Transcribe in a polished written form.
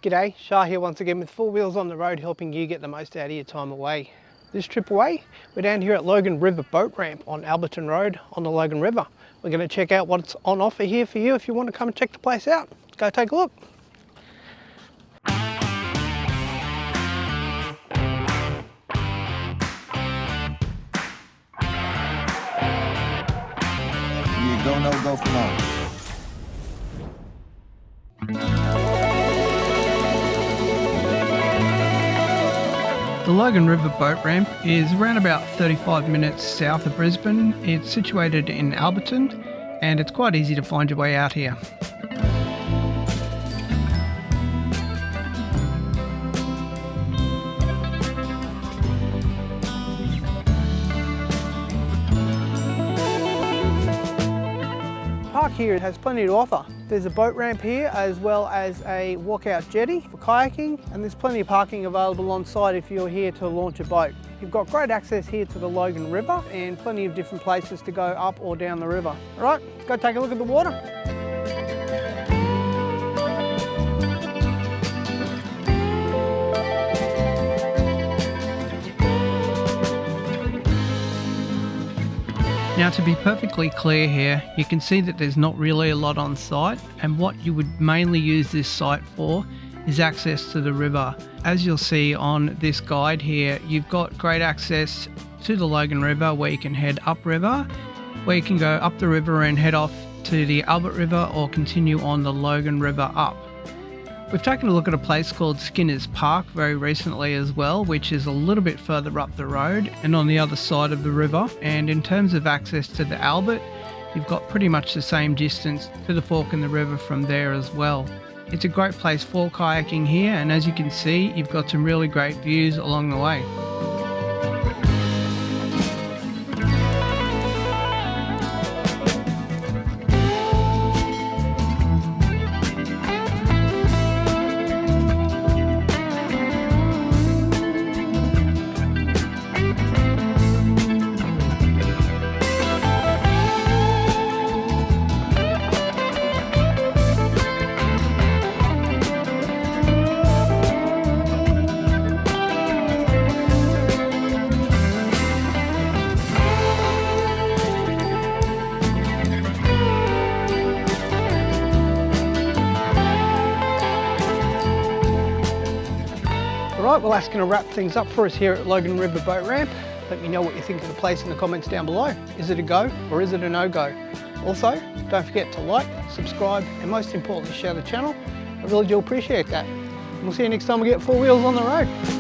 G'day, Shah here once again with Four Wheels on the Road, helping you get the most out of your time away. This trip away, we're down here at Logan River boat ramp on Alberton Road on the Logan River. We're going to check out what's on offer here for you if you want to come and check the place out. Go take a look. You go, no go for long. The Logan River boat ramp is around about 35 minutes south of Brisbane. It's situated in Alberton and it's quite easy to find your way out here. Park here has plenty to offer. There's a boat ramp here as well as a walkout jetty for kayaking, and there's plenty of parking available on site if you're here to launch a boat. You've got great access here to the Logan River and plenty of different places to go up or down the river. All right, go take a look at the water. Now, to be perfectly clear here, you can see that there's not really a lot on site, and what you would mainly use this site for is access to the river. As you'll see on this guide here, you've got great access to the Logan River where you can head upriver, where you can go up the river and head off to the Albert River or continue on the Logan River up. We've taken a look at a place called Skinner's Park very recently as well, which is a little bit further up the road and on the other side of the river. And in terms of access to the Albert, you've got pretty much the same distance to the fork in the river from there as well. It's a great place for kayaking here, and as you can see, you've got some really great views along the way. Alright, well that's going to wrap things up for us here at Logan River Boat Ramp. Let me know what you think of the place in the comments down below. Is it a go or is it a no-go? Also, don't forget to like, subscribe and most importantly share the channel. I really do appreciate that. And we'll see you next time we get Four Wheels on the Road.